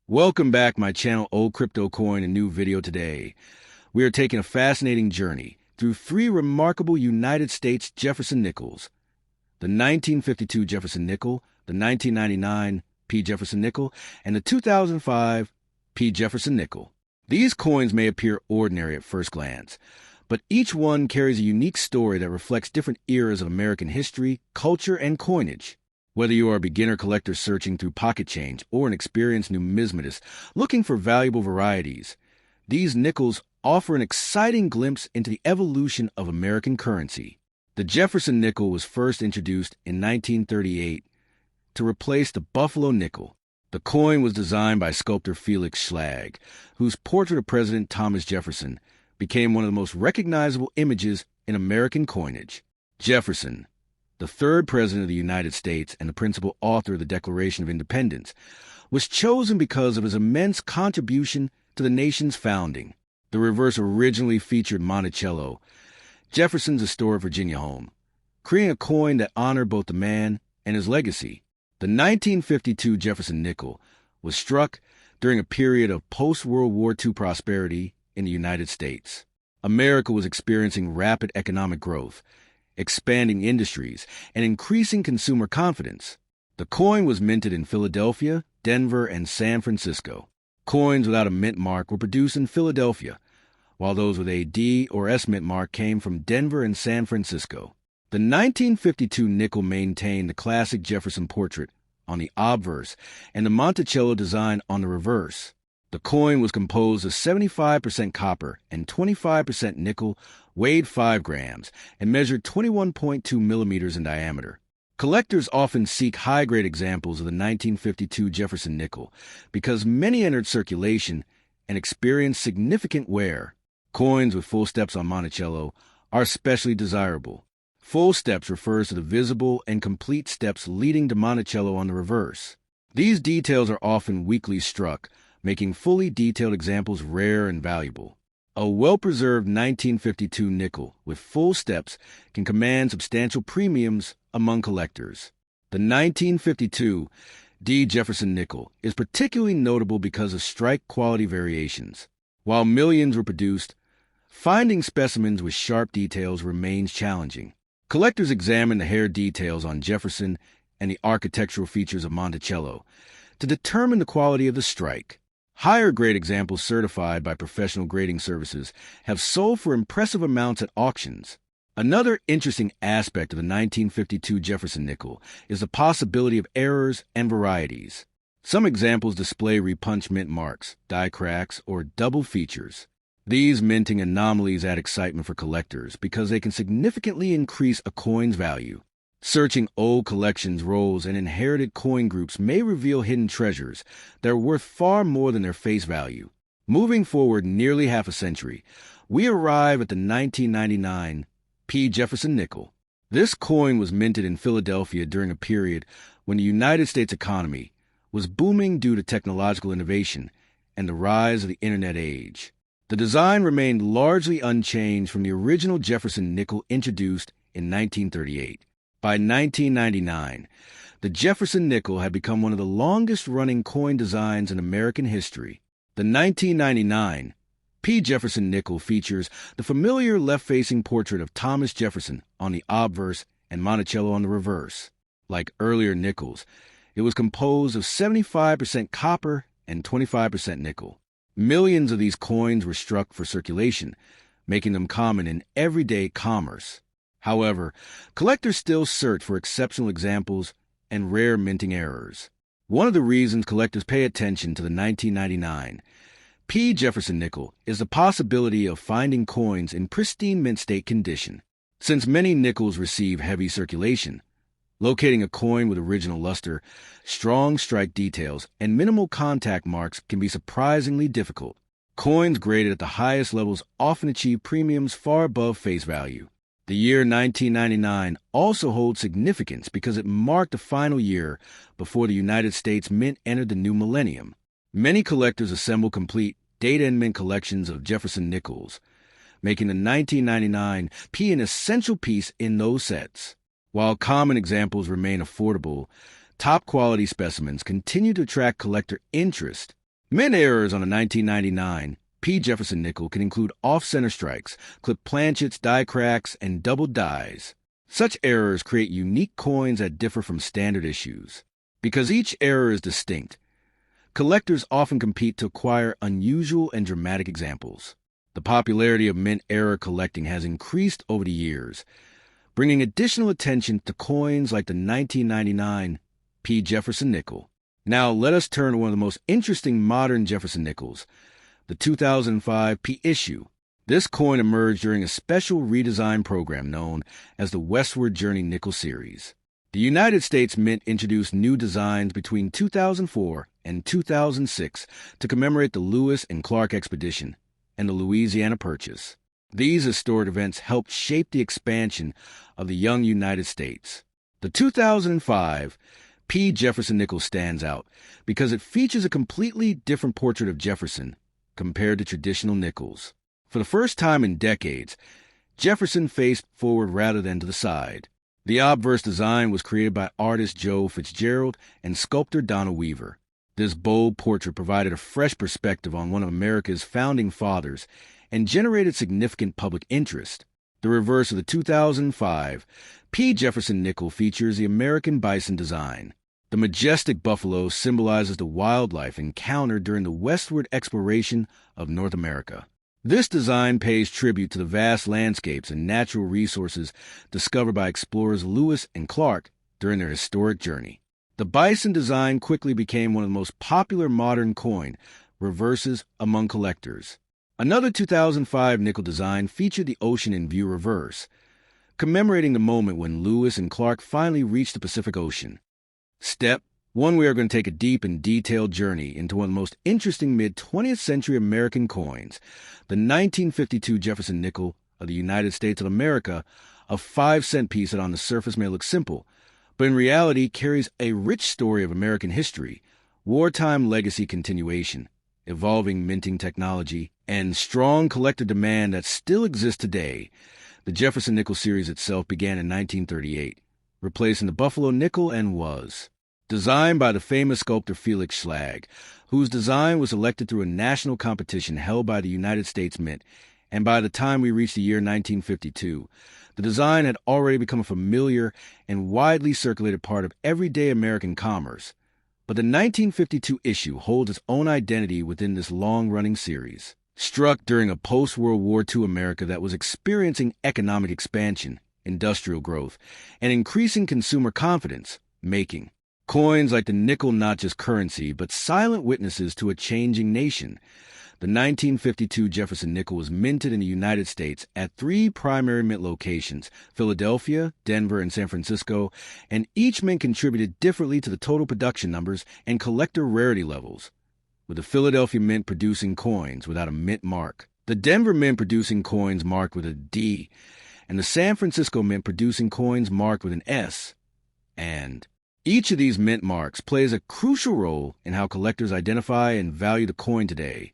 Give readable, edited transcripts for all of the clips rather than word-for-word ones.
Welcome back my channel Old Crypto Coin, a new video today. We are taking a fascinating journey through three remarkable United States Jefferson Nickels: the 1952 Jefferson Nickel, the 1999 P. Jefferson Nickel, and the 2005 P. Jefferson Nickel. These coins may appear ordinary at first glance, but each one carries a unique story that reflects different eras of American history, culture, and coinage. Whether you are a beginner collector searching through pocket change or an experienced numismatist looking for valuable varieties, these nickels offer an exciting glimpse into the evolution of American currency. The Jefferson nickel was first introduced in 1938 to replace the Buffalo nickel. The coin was designed by sculptor Felix Schlag, whose portrait of President Thomas Jefferson became one of the most recognizable images in American coinage. Jefferson, the third president of the United States and the principal author of the Declaration of Independence, was chosen because of his immense contribution to the nation's founding. The reverse originally featured Monticello, Jefferson's historic Virginia home, creating a coin that honored both the man and his legacy. The 1952 Jefferson nickel was struck during a period of post-World War II prosperity in the United States. America was experiencing rapid economic growth, expanding industries, and increasing consumer confidence. The coin was minted in Philadelphia, Denver, and San Francisco. Coins without a mint mark were produced in Philadelphia, while those with a D or S mint mark came from Denver and San Francisco. The 1952 nickel maintained the classic Jefferson portrait on the obverse and the Monticello design on the reverse. The coin was composed of 75% copper and 25% nickel, weighed 5 grams, and measured 21.2 millimeters in diameter. Collectors often seek high-grade examples of the 1952 Jefferson nickel because many entered circulation and experienced significant wear. Coins with full steps on Monticello are especially desirable. Full steps refers to the visible and complete steps leading to Monticello on the reverse. These details are often weakly struck, making fully detailed examples rare and valuable. A well-preserved 1952 nickel with full steps can command substantial premiums among collectors. The 1952 D. Jefferson nickel is particularly notable because of strike quality variations. While millions were produced, finding specimens with sharp details remains challenging. Collectors examine the hair details on Jefferson and the architectural features of Monticello to determine the quality of the strike. Higher-grade examples certified by professional grading services have sold for impressive amounts at auctions. Another interesting aspect of the 1952 Jefferson nickel is the possibility of errors and varieties. Some examples display repunched mint marks, die cracks, or double features. These minting anomalies add excitement for collectors because they can significantly increase a coin's value. Searching old collections, rolls, and inherited coin groups may reveal hidden treasures that are worth far more than their face value. Moving forward nearly half a century, we arrive at the 1999 P. Jefferson Nickel. This coin was minted in Philadelphia during a period when the United States economy was booming due to technological innovation and the rise of the Internet age. The design remained largely unchanged from the original Jefferson Nickel introduced in 1938. By 1999, the Jefferson Nickel had become one of the longest-running coin designs in American history. The 1999 P. Jefferson Nickel features the familiar left-facing portrait of Thomas Jefferson on the obverse and Monticello on the reverse. Like earlier nickels, it was composed of 75% copper and 25% nickel. Millions of these coins were struck for circulation, making them common in everyday commerce. However, collectors still search for exceptional examples and rare minting errors. One of the reasons collectors pay attention to the 1999 P. Jefferson Nickel is the possibility of finding coins in pristine mint state condition. Since many nickels receive heavy circulation, locating a coin with original luster, strong strike details, and minimal contact marks can be surprisingly difficult. Coins graded at the highest levels often achieve premiums far above face value. The year 1999 also holds significance because it marked the final year before the United States Mint entered the new millennium. Many collectors assemble complete data and mint collections of Jefferson Nickels, making the 1999 P an essential piece in those sets. While common examples remain affordable, top-quality specimens continue to attract collector interest Mint errors on a 1999 P. Jefferson nickel can include off-center strikes, clipped planchets, die cracks, and doubled dies. Such errors create unique coins that differ from standard issues. Because each error is distinct, collectors often compete to acquire unusual and dramatic examples. The popularity of mint error collecting has increased over the years, bringing additional attention to coins like the 1999 P. Jefferson Nickel. Now let us turn to one of the most interesting modern Jefferson Nickels, the 2005 P issue. This coin emerged during a special redesign program known as the Westward Journey Nickel Series. The United States Mint introduced new designs between 2004 and 2006 to commemorate the Lewis and Clark expedition and the Louisiana Purchase. These historic events helped shape the expansion of the young United States. The 2005 P. Jefferson Nickel stands out because it features a completely different portrait of Jefferson compared to traditional nickels. For the first time in decades, Jefferson faced forward rather than to the side. The obverse design was created by artist Joe Fitzgerald and sculptor Donna Weaver. This bold portrait provided a fresh perspective on one of America's founding fathers and generated significant public interest. The reverse of the 2005 P. Jefferson Nickel features the American bison design. The majestic buffalo symbolizes the wildlife encountered during the westward exploration of North America. This design pays tribute to the vast landscapes and natural resources discovered by explorers Lewis and Clark during their historic journey. The bison design quickly became one of the most popular modern coin reverses among collectors. Another 2005 nickel design featured the ocean in view reverse, commemorating the moment when Lewis and Clark finally reached the Pacific Ocean. Step 1. We are going to take a deep and detailed journey into one of the most interesting mid-20th century American coins, the 1952 Jefferson Nickel of the United States of America, a 5-cent piece that on the surface may look simple, but in reality carries a rich story of American history, wartime legacy continuation, evolving minting technology, and strong collector demand that still exists today. The Jefferson Nickel series itself began in 1938, replacing the Buffalo nickel, and was designed by the famous sculptor Felix Schlag, whose design was selected through a national competition held by the United States Mint, and by the time we reached the year 1952, the design had already become a familiar and widely circulated part of everyday American commerce. But the 1952 issue holds its own identity within this long-running series. Struck during a post-World War II America that was experiencing economic expansion, industrial growth, and increasing consumer confidence, making coins like the nickel not just currency, but silent witnesses to a changing nation. The 1952 Jefferson Nickel was minted in the United States at 3 primary mint locations, Philadelphia, Denver, and San Francisco, and each mint contributed differently to the total production numbers and collector rarity levels, with the Philadelphia Mint producing coins without a mint mark, the Denver Mint producing coins marked with a D, and the San Francisco Mint producing coins marked with an S. And each of these mint marks plays a crucial role in how collectors identify and value the coin today.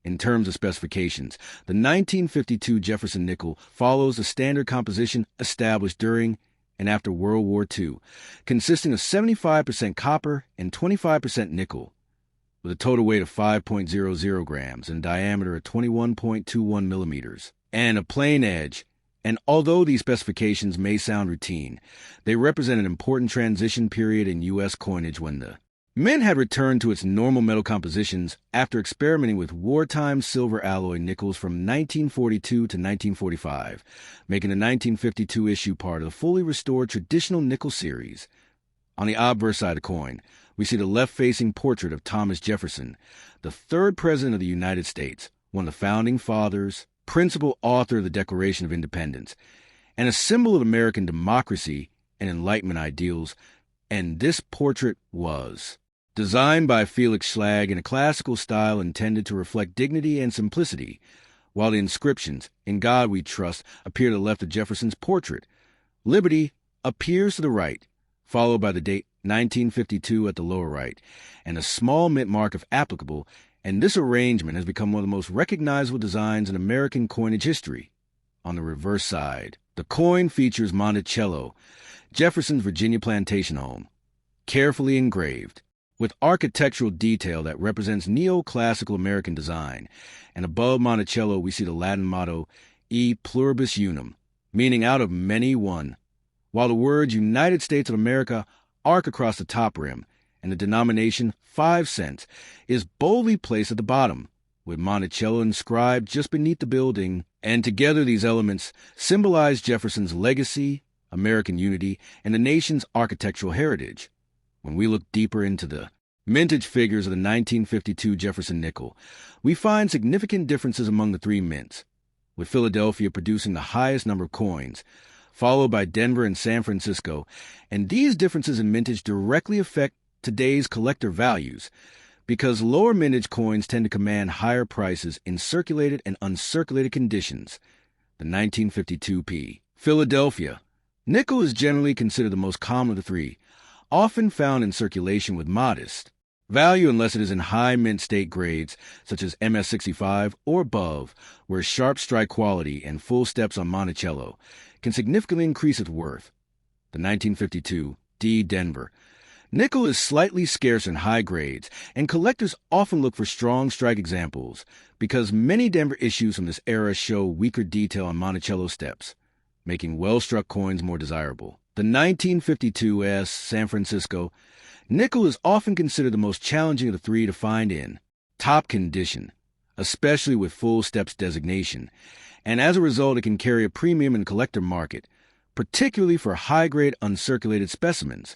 In terms of specifications, the 1952 Jefferson Nickel follows the standard composition established during and after World War II, consisting of 75% copper and 25% nickel, with a total weight of 5.00 grams and diameter of 21.21 millimeters, and a plain edge. And although these specifications may sound routine, they represent an important transition period in U.S. coinage when the Mint had returned to its normal metal compositions after experimenting with wartime silver alloy nickels from 1942 to 1945, making the 1952 issue part of the fully restored traditional nickel series. On the obverse side of the coin, we see the left-facing portrait of Thomas Jefferson, the 3rd President of the United States, one of the Founding Fathers, principal author of the Declaration of Independence, and a symbol of American democracy and Enlightenment ideals, and this portrait was designed by Felix Schlag in a classical style intended to reflect dignity and simplicity, while the inscriptions, "In God We Trust," appear to the left of Jefferson's portrait. Liberty appears to the right, followed by the date 1952 at the lower right, and a small mint mark if applicable, and this arrangement has become one of the most recognizable designs in American coinage history. On the reverse side, the coin features Monticello, Jefferson's Virginia plantation home, carefully engraved. with architectural detail that represents neoclassical American design. And above Monticello, we see the Latin motto, E pluribus unum, meaning out of many one, while the words United States of America arc across the top rim, and the denomination 5 cents is boldly placed at the bottom, with Monticello inscribed just beneath the building. And together these elements symbolize Jefferson's legacy, American unity, and the nation's architectural heritage. When we look deeper into the mintage figures of the 1952 Jefferson Nickel, we find significant differences among the three mints, with Philadelphia producing the highest number of coins, followed by Denver and San Francisco, and these differences in mintage directly affect today's collector values, because lower mintage coins tend to command higher prices in circulated and uncirculated conditions. The 1952 Philadelphia nickel is generally considered the most common of the three, often found in circulation with modest value unless it is in high mint state grades such as MS65 or above, where sharp strike quality and full steps on Monticello can significantly increase its worth. The 1952 D. Denver nickel is slightly scarce in high grades, and collectors often look for strong strike examples because many Denver issues from this era show weaker detail on Monticello steps, making well-struck coins more desirable. The 1952 S. San Francisco nickel is often considered the most challenging of the three to find in top condition, especially with full steps designation, and as a result it can carry a premium in collector market, particularly for high-grade uncirculated specimens.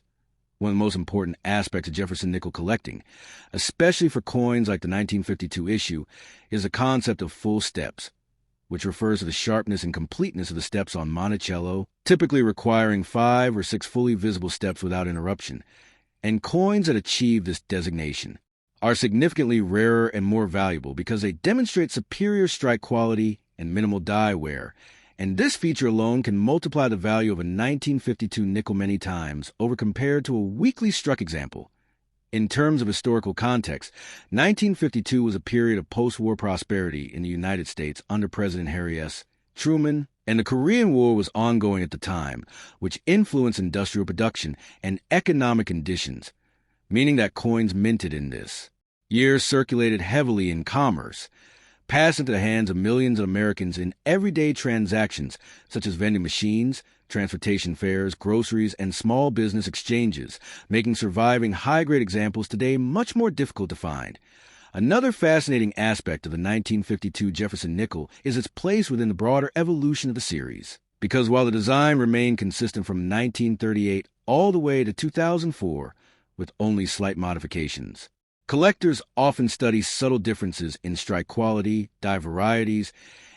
One of the most important aspects of Jefferson nickel collecting, especially for coins like the 1952 issue, is the concept of full steps, which refers to the sharpness and completeness of the steps on Monticello, typically requiring 5 or 6 fully visible steps without interruption, and coins that achieve this designation are significantly rarer and more valuable because they demonstrate superior strike quality and minimal die wear, and this feature alone can multiply the value of a 1952 nickel many times over compared to a weakly struck example. In terms of historical context, 1952 was a period of post-war prosperity in the United States under President Harry S. Truman, and the Korean War was ongoing at the time, which influenced industrial production and economic conditions, meaning that coins minted in this year circulated heavily in commerce, passed into the hands of millions of Americans in everyday transactions such as vending machines, transportation fares, groceries, and small business exchanges, making surviving high-grade examples today much more difficult to find. Another fascinating aspect of the 1952 Jefferson Nickel is its place within the broader evolution of the series, because while the design remained consistent from 1938 all the way to 2004, with only slight modifications, collectors often study subtle differences in strike quality, die varieties,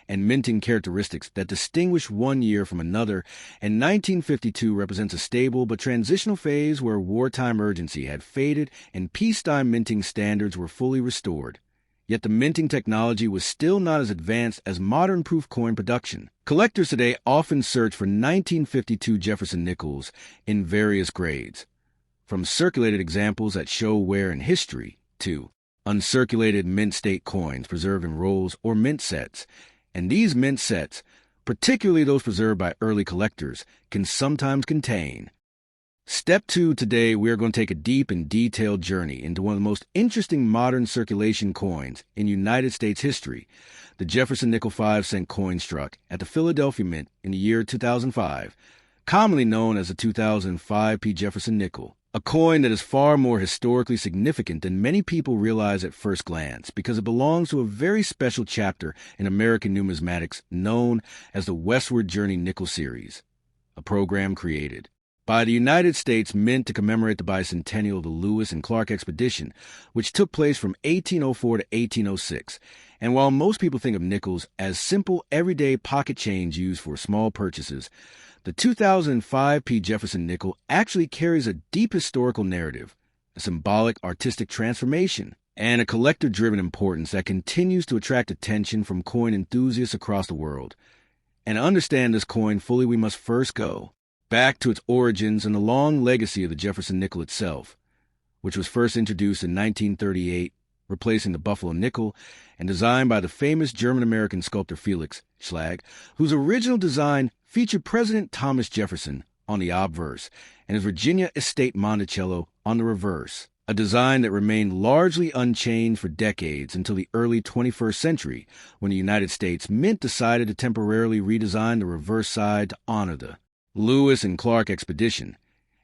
and minting characteristics that distinguish one year from another, and 1952 represents a stable but transitional phase where wartime urgency had faded and peacetime minting standards were fully restored. Yet the minting technology was still not as advanced as modern proof coin production. Collectors today often search for 1952 Jefferson Nickels in various grades, from circulated examples that show wear in history to uncirculated mint state coins preserved in rolls or mint sets. And these mint sets, particularly those preserved by early collectors, can sometimes contain. Step 2 today, we are going to take a deep and detailed journey into one of the most interesting modern circulation coins in United States history, the Jefferson Nickel 5-cent coin struck at the Philadelphia Mint in the year 2005, commonly known as the 2005 P. Jefferson Nickel. A coin that is far more historically significant than many people realize at first glance because it belongs to a very special chapter in American numismatics known as the Westward Journey Nickel Series, a program created by the United States Mint to commemorate the bicentennial of the Lewis and Clark expedition, which took place from 1804 to 1806. And while most people think of nickels as simple, everyday pocket change used for small purchases, the 2005 P. Jefferson Nickel actually carries a deep historical narrative, a symbolic artistic transformation, and a collector-driven importance that continues to attract attention from coin enthusiasts across the world. And to understand this coin fully, we must first go back to its origins and the long legacy of the Jefferson Nickel itself, which was first introduced in 1938, replacing the Buffalo nickel, and designed by the famous German-American sculptor Felix Schlag, whose original design featured President Thomas Jefferson on the obverse and his Virginia estate Monticello on the reverse. a design that remained largely unchanged for decades until the early 21st century, when the United States Mint decided to temporarily redesign the reverse side to honor the Lewis and Clark expedition.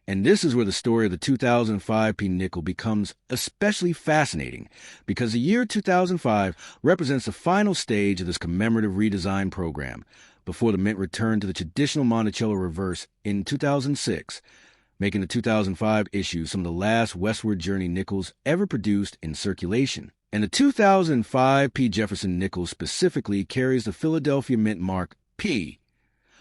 And this is where the story of the 2005 P nickel becomes especially fascinating, because the year 2005 represents the final stage of this commemorative redesign program, before the Mint returned to the traditional Monticello reverse in 2006, making the 2005 issue some of the last westward journey nickels ever produced in circulation. And the 2005 P. Jefferson Nickels specifically carries the Philadelphia Mint mark P,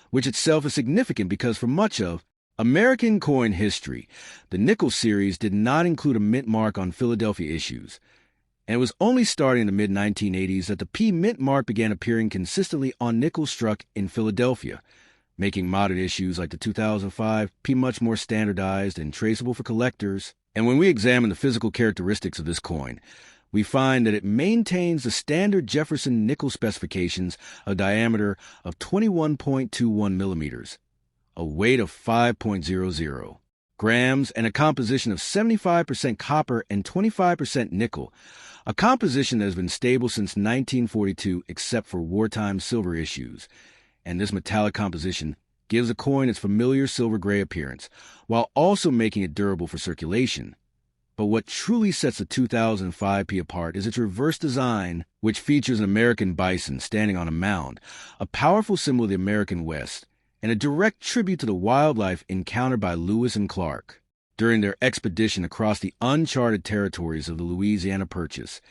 which itself is significant because for much of American coin history, the nickel series did not include a mint mark on Philadelphia issues, and it was only starting in the mid-1980s that the P mint mark began appearing consistently on nickels struck in Philadelphia, making modern issues like the 2005 P much more standardized and traceable for collectors. And when we examine the physical characteristics of this coin, we find that it maintains the standard Jefferson nickel specifications, a diameter of 21.21 millimeters, a weight of 5.00 grams, and a composition of 75% copper and 25% nickel, a composition that has been stable since 1942 except for wartime silver issues. And this metallic composition gives the coin its familiar silver-gray appearance, while also making it durable for circulation. But what truly sets the 2005 P apart is its reverse design, which features an American bison standing on a mound, a powerful symbol of the American West, and a direct tribute to the wildlife encountered by Lewis and Clark during their expedition across the uncharted territories of the Louisiana Purchase.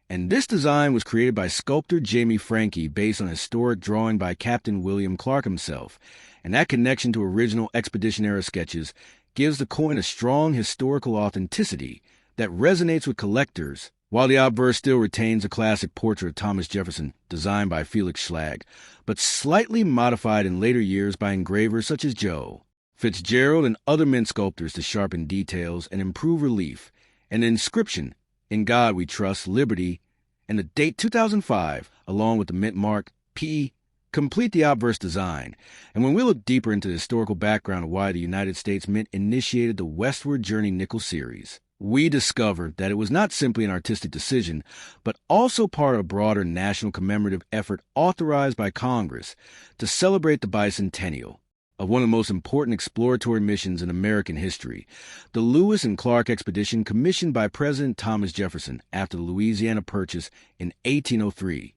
And this design was created by sculptor Jamie Franke based on a historic drawing by Captain William Clark himself, and that connection to original expedition-era sketches gives the coin a strong historical authenticity that resonates with collectors, while the obverse still retains a classic portrait of Thomas Jefferson designed by Felix Schlag, but slightly modified in later years by engravers such as Joe Fitzgerald and other mint sculptors to sharpen details and improve relief. And the inscription, "In God We Trust, Liberty," and the date 2005, along with the mint mark P, complete the obverse design. And when we look deeper into the historical background of why the United States Mint initiated the Westward Journey Nickel series, we discovered that it was not simply an artistic decision, but also part of a broader national commemorative effort authorized by Congress to celebrate the bicentennial of one of the most important exploratory missions in American history, the Lewis and Clark expedition commissioned by President Thomas Jefferson after the Louisiana Purchase in 1803,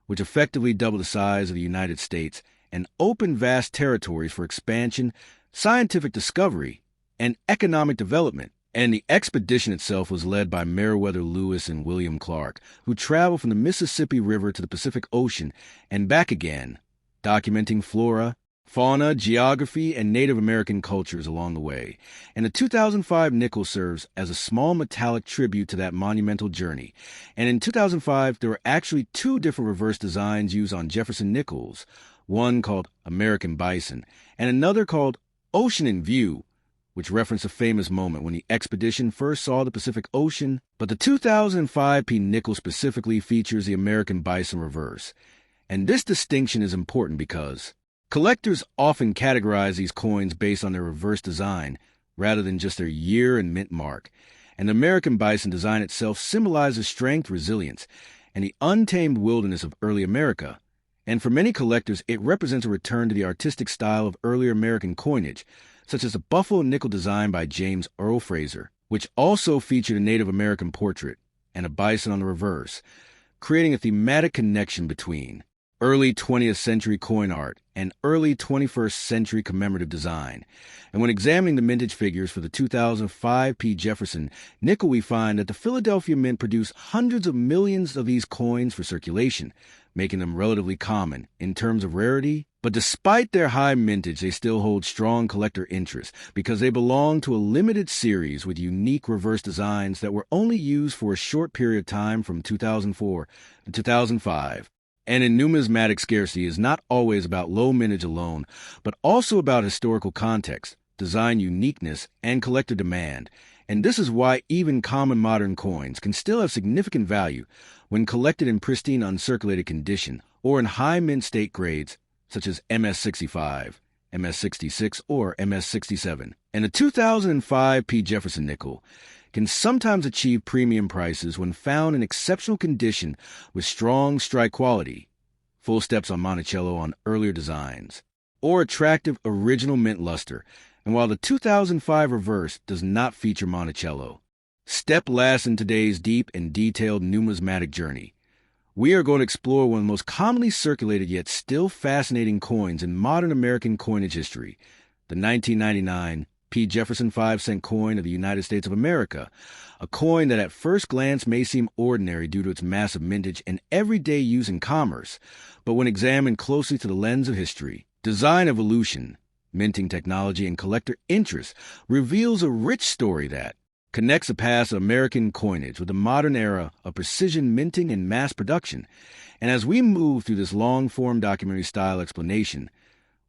which effectively doubled the size of the United States and opened vast territories for expansion, scientific discovery, and economic development. And the expedition itself was led by Meriwether Lewis and William Clark, who traveled from the Mississippi River to the Pacific Ocean and back again, documenting flora, fauna, geography, and Native American cultures along the way. And the 2005 nickel serves as a small metallic tribute to that monumental journey. And in 2005, there were actually two different reverse designs used on Jefferson Nickels, one called American Bison, and another called Ocean in View, which referenced a famous moment when the expedition first saw the Pacific Ocean. But the 2005 P nickel specifically features the American Bison reverse. And this distinction is important because collectors often categorize these coins based on their reverse design rather than just their year and mint mark. And the American Bison design itself symbolizes strength, resilience, and the untamed wilderness of early America. And for many collectors, it represents a return to the artistic style of earlier American coinage, such as the buffalo nickel design by James Earl Fraser, which also featured a Native American portrait and a bison on the reverse, creating a thematic connection between early 20th century coin art and early 21st century commemorative design. And when examining the mintage figures for the 2005 P. Jefferson Nickel, we find that the Philadelphia Mint produced hundreds of millions of these coins for circulation, making them relatively common in terms of rarity. But despite their high mintage, they still hold strong collector interest because they belong to a limited series with unique reverse designs that were only used for a short period of time from 2004 to 2005. And in numismatic scarcity is not always about low mintage alone, but also about historical context, design uniqueness, and collector demand. And this is why even common modern coins can still have significant value when collected in pristine uncirculated condition or in high mint state grades such as MS65, MS66, or MS67. And the 2005 P. Jefferson Nickel can sometimes achieve premium prices when found in exceptional condition with strong strike quality, full steps on Monticello on earlier designs, or attractive original mint luster. And while the 2005 reverse does not feature Monticello, step last in today's deep and detailed numismatic journey. We are going to explore one of the most commonly circulated yet still fascinating coins in modern American coinage history, the 1999 P. Jefferson 5-cent coin of the United States of America, a coin that at first glance may seem ordinary due to its massive mintage and everyday use in commerce, but when examined closely to the lens of history, design evolution, minting technology, and collector interest, reveals a rich story that connects the past of American coinage with the modern era of precision minting and mass production. And as we move through this long-form documentary-style explanation,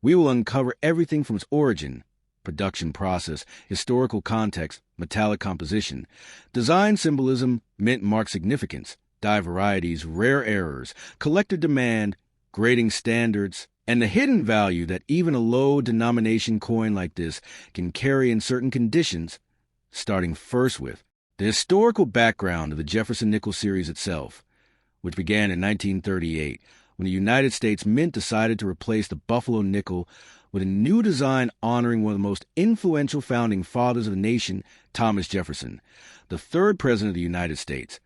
we will uncover everything from its origin, production process, historical context, metallic composition, design symbolism, mint mark significance, die varieties, rare errors, collector demand, grading standards, and the hidden value that even a low-denomination coin like this can carry in certain conditions, starting first with the historical background of the Jefferson Nickel series itself, which began in 1938 when the United States Mint decided to replace the Buffalo nickel with a new design honoring one of the most influential founding fathers of the nation, Thomas Jefferson, the third president of the United States,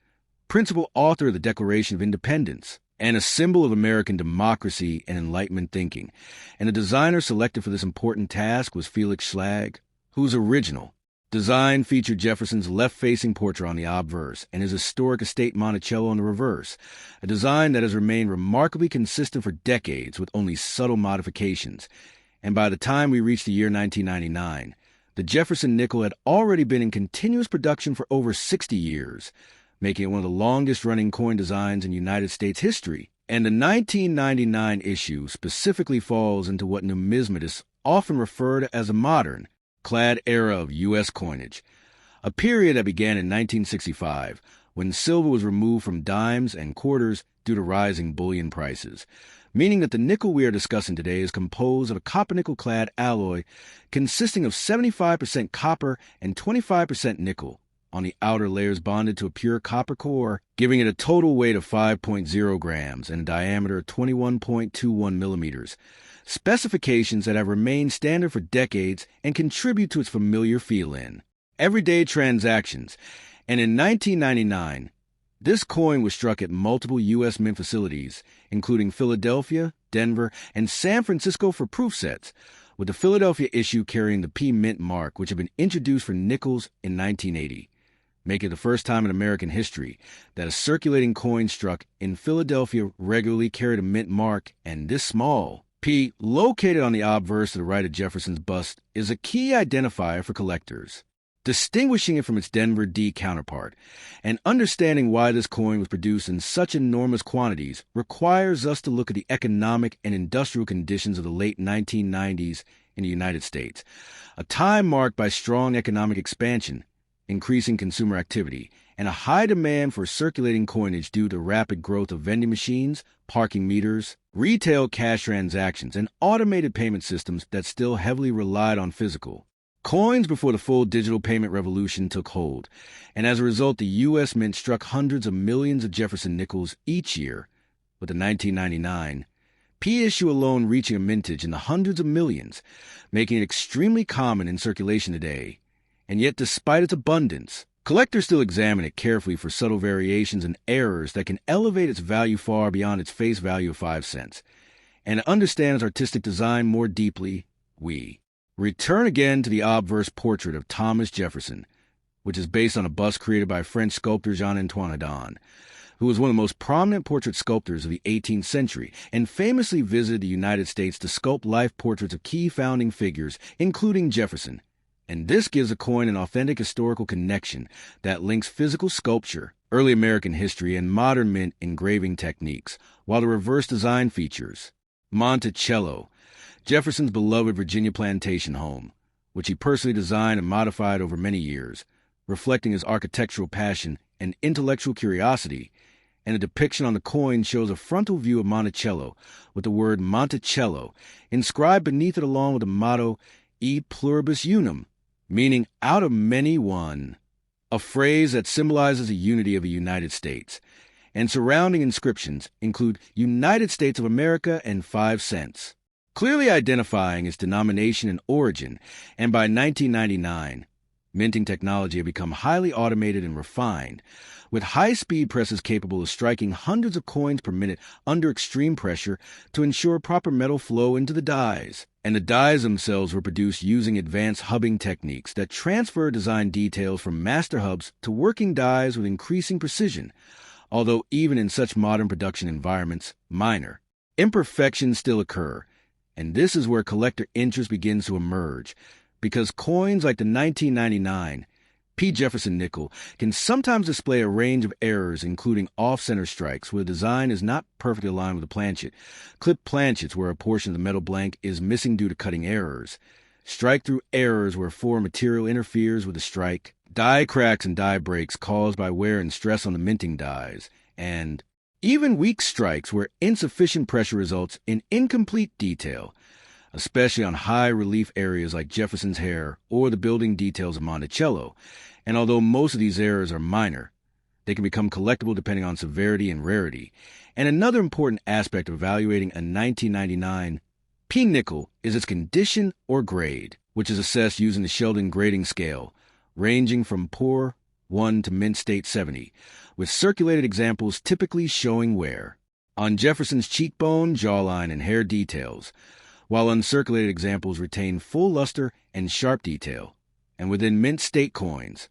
principal author of the Declaration of Independence, and a symbol of American democracy and Enlightenment thinking. And the designer selected for this important task was Felix Schlag, whose original design featured Jefferson's left-facing portrait on the obverse and his historic estate Monticello on the reverse, a design that has remained remarkably consistent for decades with only subtle modifications. And by the time we reached the year 1999, the Jefferson Nickel had already been in continuous production for over 60 years, making it one of the longest-running coin designs in United States history. And the 1999 issue specifically falls into what numismatists often refer to as a modern, clad era of U.S. coinage, a period that began in 1965, when silver was removed from dimes and quarters due to rising bullion prices, meaning that the nickel we are discussing today is composed of a copper-nickel-clad alloy consisting of 75% copper and 25% nickel, on the outer layers bonded to a pure copper core, giving it a total weight of 5.0 grams and a diameter of 21.21 millimeters, specifications that have remained standard for decades and contribute to its familiar feel-in everyday transactions. And in 1999, this coin was struck at multiple U.S. mint facilities, including Philadelphia, Denver, and San Francisco for proof sets, with the Philadelphia issue carrying the P Mint mark, which had been introduced for nickels in 1980. Making it the first time in American history that a circulating coin struck in Philadelphia regularly carried a mint mark, and this small. P, located on the obverse to the right of Jefferson's bust, is a key identifier for collectors, distinguishing it from its Denver D counterpart. And understanding why this coin was produced in such enormous quantities requires us to look at the economic and industrial conditions of the late 1990s in the United States, a time marked by strong economic expansion, increasing consumer activity, and a high demand for circulating coinage due to rapid growth of vending machines, parking meters, retail cash transactions, and automated payment systems that still heavily relied on physical coins before the full digital payment revolution took hold. And as a result, the U.S. Mint struck hundreds of millions of Jefferson Nickels each year, with the 1999 P issue alone reaching a mintage in the hundreds of millions, making it extremely common in circulation today. And yet, despite its abundance, collectors still examine it carefully for subtle variations and errors that can elevate its value far beyond its face value of 5 cents. And to understand its artistic design more deeply, we return again to the obverse portrait of Thomas Jefferson, which is based on a bust created by French sculptor Jean-Antoine Hedon, who was one of the most prominent portrait sculptors of the 18th century and famously visited the United States to sculpt life portraits of key founding figures, including Jefferson. And this gives a coin an authentic historical connection that links physical sculpture, early American history, and modern mint engraving techniques, while the reverse design features Monticello, Jefferson's beloved Virginia plantation home, which he personally designed and modified over many years, reflecting his architectural passion and intellectual curiosity. And a depiction on the coin shows a frontal view of Monticello with the word Monticello inscribed beneath it along with the motto E pluribus unum, meaning out of many one. a phrase that symbolizes the unity of the United States, and surrounding inscriptions include United States of America and 5 cents, clearly identifying its denomination and origin. And by 1999, minting technology had become highly automated and refined, with high-speed presses capable of striking hundreds of coins per minute under extreme pressure to ensure proper metal flow into the dies. And the dies themselves were produced using advanced hubbing techniques that transfer design details from master hubs to working dies with increasing precision, although even in such modern production environments, minor imperfections still occur. And this is where collector interest begins to emerge, because coins like the 1999 P. Jefferson Nickel can sometimes display a range of errors, including off-center strikes where the design is not perfectly aligned with the planchet, clipped planchets where a portion of the metal blank is missing due to cutting errors, strike-through errors where foreign material interferes with the strike, die cracks and die breaks caused by wear and stress on the minting dies, and even weak strikes where insufficient pressure results in incomplete detail, especially on high-relief areas like Jefferson's hair or the building details of Monticello. And although most of these errors are minor, they can become collectible depending on severity and rarity. And another important aspect of evaluating a 1999 P nickel is its condition or grade, which is assessed using the Sheldon grading scale, ranging from poor 1 to mint state 70, with circulated examples typically showing wear on Jefferson's cheekbone, jawline, and hair details, while uncirculated examples retain full luster and sharp detail. And within mint state coins,